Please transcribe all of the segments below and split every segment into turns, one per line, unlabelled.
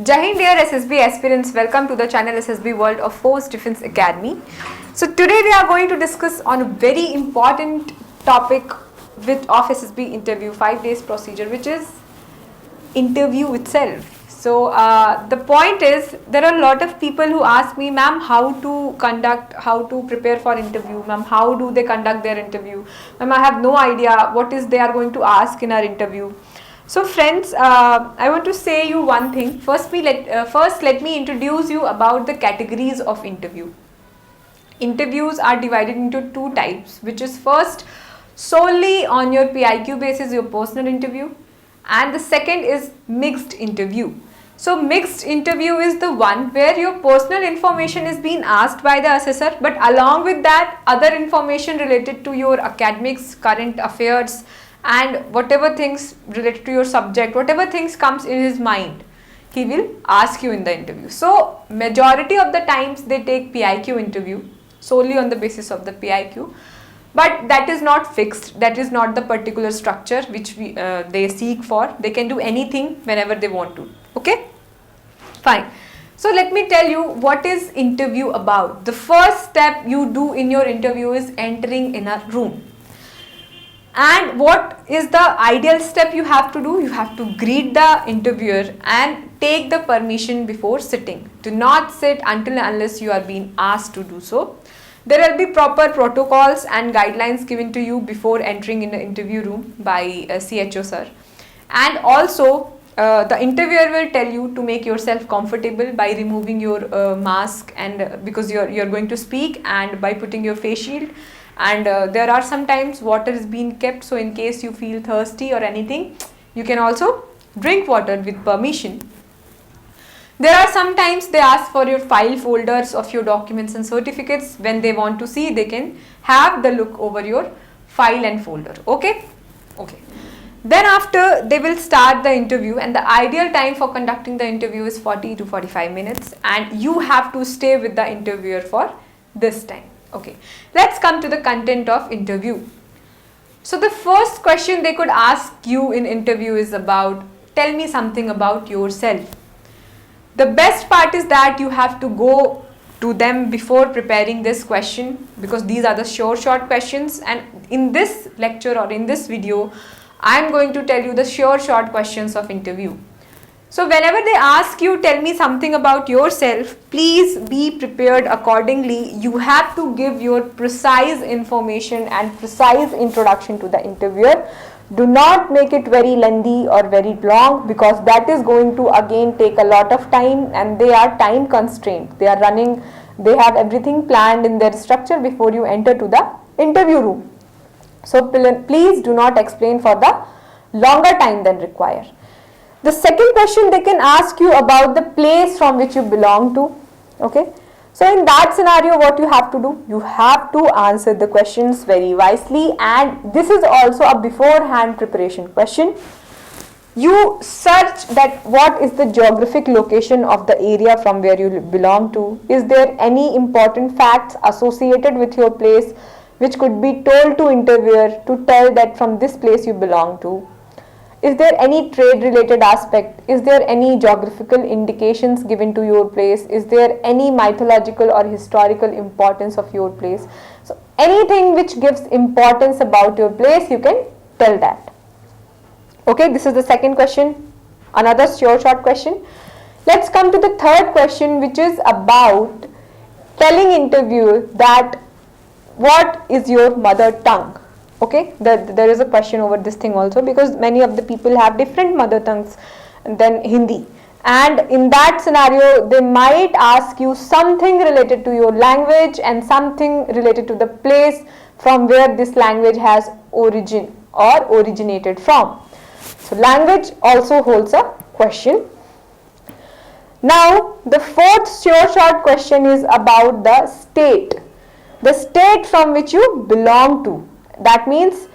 Jai Hind, dear SSB aspirants, welcome to the channel SSB World of Force Defense Academy. So today we are going to discuss on a very important topic of SSB interview, 5 days procedure, which is interview itself. So the point is, there are a lot of people who ask me, ma'am, how to prepare for interview, ma'am, how do they conduct their interview, ma'am, I have no idea what is they are going to ask in our interview. So friends, I want to say you one thing. First let me introduce you about the categories of interview. Interviews are divided into two types, which is first solely on your PIQ basis, your personal interview, and the second is mixed interview. So mixed interview is the one where your personal information is being asked by the assessor, but along with that other information related to your academics, current affairs, and whatever things related to your subject, whatever things comes in his mind, he will ask you in the interview. So majority of the times they take PIQ interview solely on the basis of the PIQ, but that is not fixed. That is not the particular structure which they seek for. They can do anything whenever they want to. Okay, fine. So let me tell you what is interview about. The first step you do in your interview is entering in a room. And what is the ideal step you have to do? You have to greet the interviewer and take the permission before sitting. Do not sit until unless you are being asked to do so. There will be proper protocols and guidelines given to you before entering in the interview room by CHO sir. And also the interviewer will tell you to make yourself comfortable by removing your mask, and because you're going to speak, and by putting your face shield. And there are sometimes water is being kept, so in case you feel thirsty or anything, you can also drink water with permission. There are sometimes they ask for your file folders of your documents and certificates. When they want to see, they can have the look over your file and folder. Okay. Then after, they will start the interview, and the ideal time for conducting the interview is 40 to 45 minutes, and you have to stay with the interviewer for this time. Okay, let's come to the content of interview. So the first question they could ask you in interview is about, tell me something about yourself. The best part is that you have to go to them before preparing this question, because these are the short questions, and in this lecture or in this video I am going to tell you the short questions of interview. So whenever they ask you, tell me something about yourself, please be prepared accordingly. You have to give your precise information and precise introduction to the interviewer. Do not make it very lengthy or very long, because that is going to again take a lot of time, and they are time constrained. They have everything planned in their structure before you enter to the interview room. So please do not explain for the longer time than required. The second question they can ask you about the place from which you belong to. Okay. So in that scenario, what you have to do? You have to answer the questions very wisely, and this is also a beforehand preparation question. You search that what is the geographic location of the area from where you belong to. Is there any important facts associated with your place which could be told to interviewer to tell that from this place you belong to? Is there any trade related aspect? Is there any geographical indications given to your place? Is there any mythological or historical importance of your place? So anything which gives importance about your place, you can tell that. Okay, this is the second question, another short question. Let's come to the third question, which is about telling interviewer that what is your mother tongue. Okay, there is a question over this thing also, because many of the people have different mother tongues than Hindi, and in that scenario they might ask you something related to your language and something related to the place from where this language has origin or originated from. So language also holds a question. Now the fourth short question is about the state from which you belong to. That means,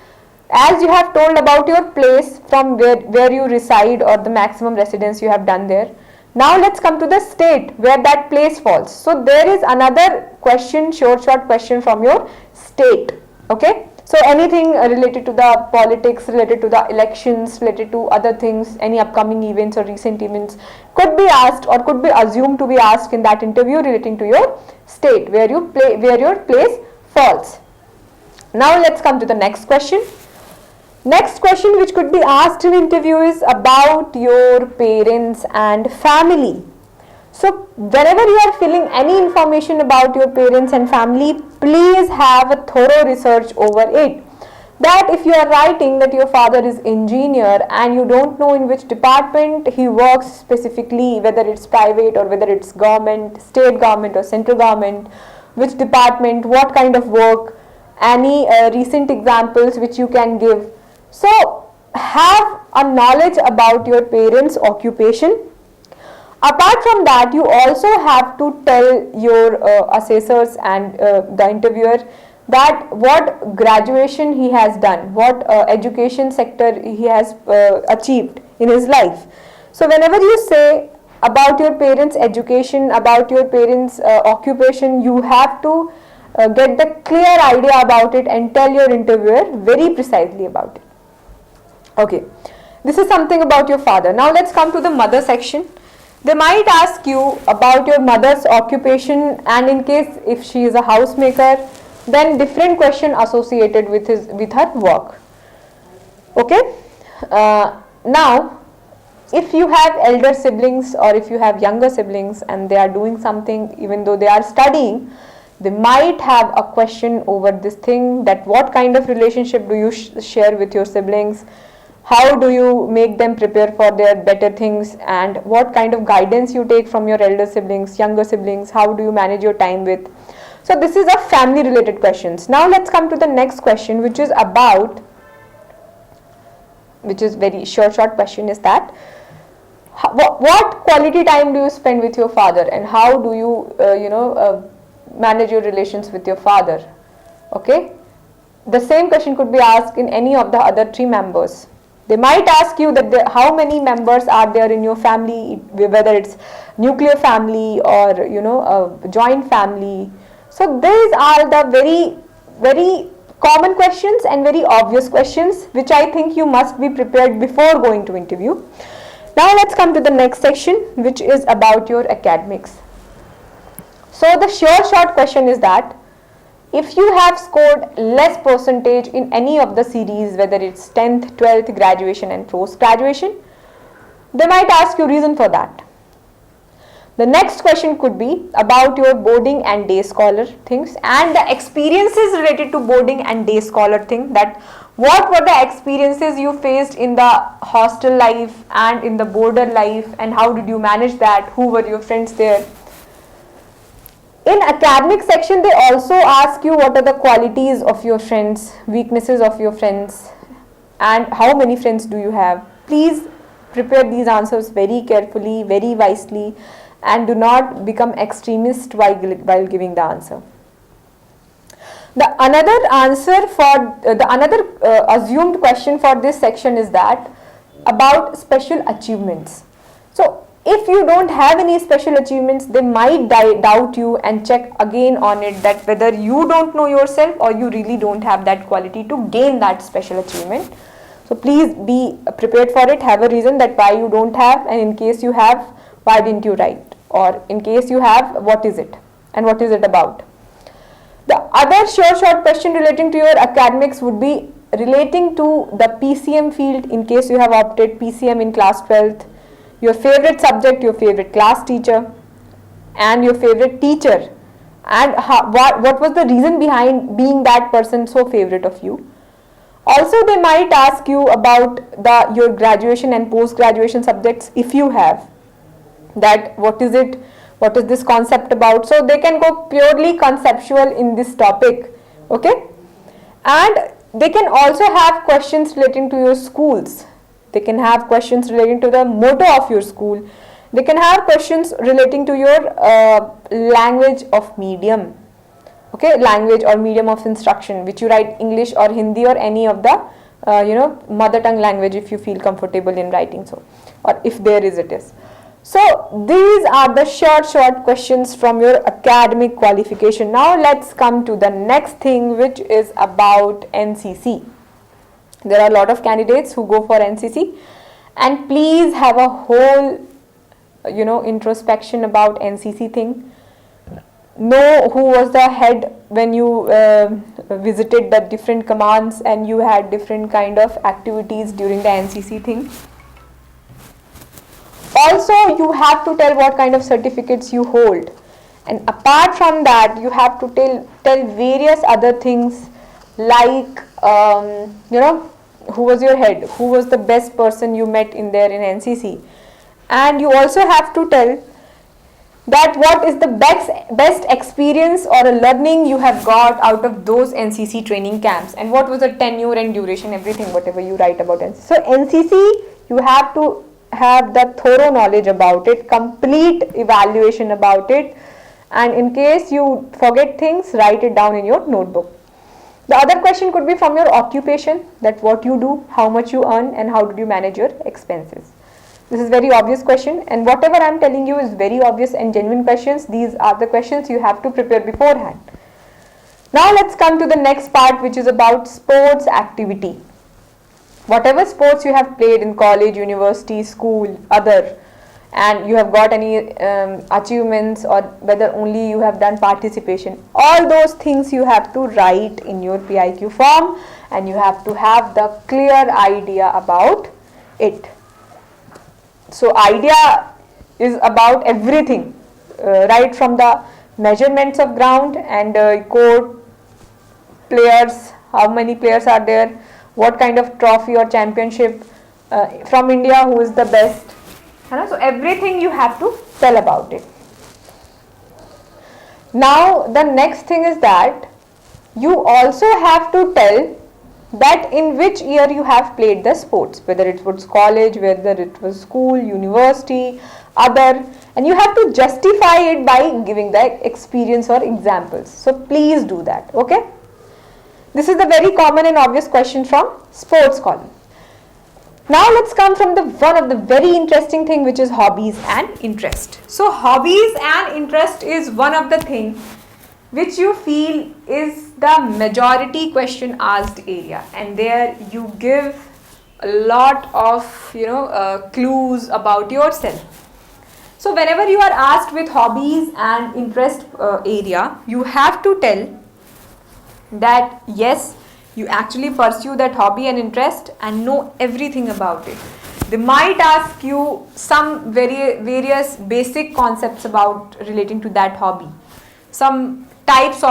as you have told about your place from where you reside or the maximum residence you have done there. Now let's come to the state where that place falls. So there is another question, short question from your state. Okay. So anything related to the politics, related to the elections, related to other things, any upcoming events or recent events could be asked or could be assumed to be asked in that interview relating to your state where your place falls. Now let's come to the next question. Next question which could be asked in interview is about your parents and family. So whenever you are filling any information about your parents and family, please have a thorough research over it. That if you are writing that your father is engineer and you don't know in which department he works specifically, whether it's private or whether it's government, state government or central government, which department, what kind of work, any recent examples which you can give. So have a knowledge about your parents' occupation. Apart from that, you also have to tell your assessors and the interviewer that what graduation he has done, what education sector he has achieved in his life. So whenever you say about your parents' education, about your parents' occupation, you have to get the clear idea about it and tell your interviewer very precisely about it. Okay, this is something about your father. Now let's come to the mother section. They might ask you about your mother's occupation, and in case if she is a housemaker, then different question associated with her work. Okay. Now, if you have elder siblings or if you have younger siblings and they are doing something even though they are studying, they might have a question over this thing, that what kind of relationship do you share with your siblings? How do you make them prepare for their better things, and what kind of guidance you take from your elder siblings, younger siblings, how do you manage your time with? So this is a family related questions. Now let's come to the next question, which is very short question, is that what quality time do you spend with your father, and how do you manage your relations with your father? Okay, the same question could be asked in any of the other 3 members. They might ask you that how many members are there in your family, whether it's nuclear family or a joint family. So these are the very, very common questions and very obvious questions which I think you must be prepared before going to interview. Now let's come to the next section, which is about your academics. So the short question is that if you have scored less percentage in any of the series, whether it's 10th, 12th, graduation and post-graduation, they might ask you reason for that. The next question could be about your boarding and day scholar things and the experiences related to boarding and day scholar thing, that what were the experiences you faced in the hostel life and in the boarder life, and how did you manage that, who were your friends there. In academic section, they also ask you what are the qualities of your friends, weaknesses of your friends, and how many friends do you have. Please prepare these answers very carefully, very wisely, and do not become extremist while giving the answer. The another assumed question for this section is that about special achievements. So if you don't have any special achievements, they might doubt you and check again on it, that whether you don't know yourself or you really don't have that quality to gain that special achievement. So please be prepared for it, have a reason that why you don't have, and in case you have, why didn't you write, or in case you have, what is it and what is it about. The other short question relating to your academics would be relating to the PCM field, in case you have opted PCM in class 12th. Your favorite subject, your favorite class teacher, and your favorite teacher, and what was the reason behind being that person so favorite of you. Also, they might ask you about your graduation and post-graduation subjects, if you have, that what is it, what is this concept about. So they can go purely conceptual in this topic, okay. And they can also have questions relating to your schools. They can have questions relating to the motto of your school. They can have questions relating to your language of medium, okay, language or medium of instruction, which you write English or Hindi or any of the mother tongue language if you feel comfortable in writing so, or if there is it is. So these are the short questions from your academic qualification. Now let's come to the next thing, which is about NCC. There are a lot of candidates who go for NCC, and please have a whole introspection about NCC thing. Know who was the head when you visited the different commands and you had different kind of activities during the NCC thing. Also, you have to tell what kind of certificates you hold, and apart from that you have to tell various other things, like who was your head, who was the best person you met in there in NCC, and you also have to tell that what is the best experience or a learning you have got out of those NCC training camps, and what was the tenure and duration, everything, whatever you write about NCC. So NCC, you have to have the thorough knowledge about it, complete evaluation about it, and in case you forget things, write it down in your notebook. The other question could be from your occupation, that what you do, how much you earn, and how did you manage your expenses. This is very obvious question, and whatever I am telling you is very obvious and genuine questions. These are the questions you have to prepare beforehand. Now let's come to the next part, which is about sports activity. Whatever sports you have played in college, university, school, other, and you have got any achievements, or whether only you have done participation, all those things you have to write in your PIQ form, and you have to have the clear idea about it. So idea is about everything, right from the measurements of ground and court, players, how many players are there, what kind of trophy or championship from India, who is the best. So everything you have to tell about it. Now the next thing is that you also have to tell that in which year you have played the sports, whether it was college, whether it was school, university, other, and you have to justify it by giving the experience or examples. So please do that, okay? This is the very common and obvious question from sports column. Now let's come from the one of the very interesting thing, which is hobbies and interest. So hobbies and interest is one of the things which you feel is the majority question asked area, and there you give a lot of clues about yourself. So whenever you are asked with hobbies and interest area, you have to tell that yes, you actually pursue that hobby and interest and know everything about it. They might ask you some various basic concepts about relating to that hobby, some types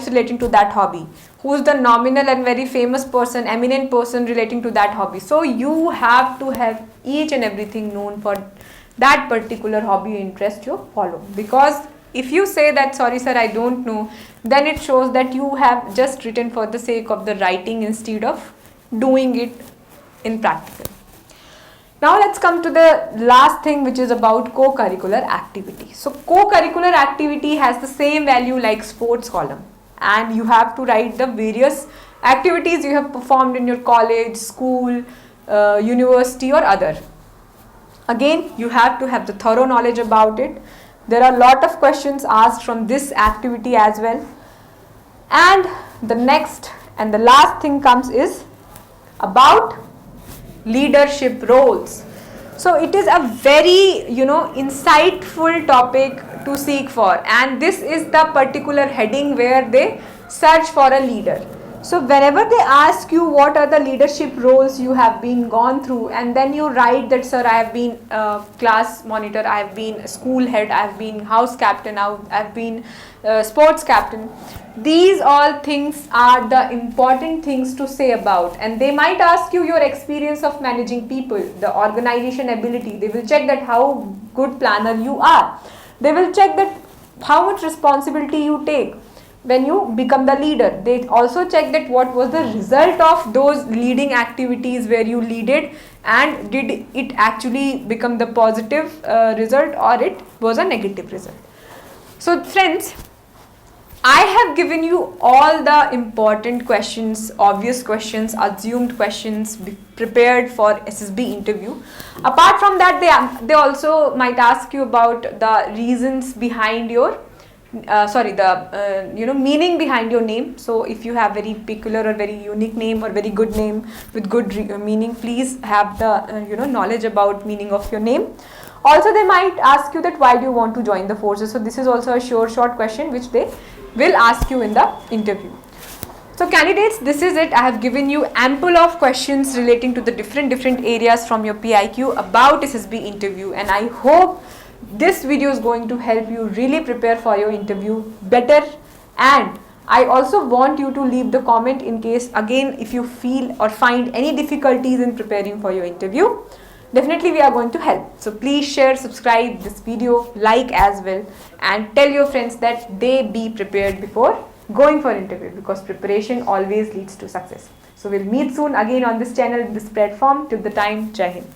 relating to that hobby, who's the nominal and very famous person, eminent person relating to that hobby. So you have to have each and everything known for that particular hobby or interest you follow, because if you say that sorry sir I don't know, then it shows that you have just written for the sake of the writing instead of doing it in practical. Now let's come to the last thing, which is about co-curricular activity. So co-curricular activity has the same value like sports column, and you have to write the various activities you have performed in your college, school, university or other. Again, you have to have the thorough knowledge about it. There are a lot of questions asked from this activity as well. And the next and the last thing comes is about leadership roles. So it is a very insightful topic to seek for, and this is the particular heading where they search for a leader. So whenever they ask you what are the leadership roles you have been gone through, and then you write that sir I have been class monitor, I have been school head, I have been house captain, I have been sports captain. These all things are the important things to say about, and they might ask you your experience of managing people, the organization ability. They will check that how good planner you are. They will check that how much responsibility you take when you become the leader. They also check that what was the result of those leading activities where you leaded, and did it actually become the positive result or it was a negative result. So friends, I have given you all the important questions, obvious questions, assumed questions prepared for SSB interview. Apart from that, they also might ask you about the reasons behind your meaning behind your name. So if you have very peculiar or very unique name or very good name with good meaning, please have the knowledge about meaning of your name. Also, they might ask you that why do you want to join the forces. So this is also a short question which they will ask you in the interview. So candidates, this is it. I have given you ample of questions relating to the different areas from your PIQ about SSB interview, and I hope this video is going to help you really prepare for your interview better. And I also want you to leave the comment in case again if you feel or find any difficulties in preparing for your interview. Definitely we are going to help. So please share, subscribe this video, like as well, and tell your friends that they be prepared before going for interview, because preparation always leads to success. So we'll meet soon again on this channel, this platform. Till the time, Jai Hind.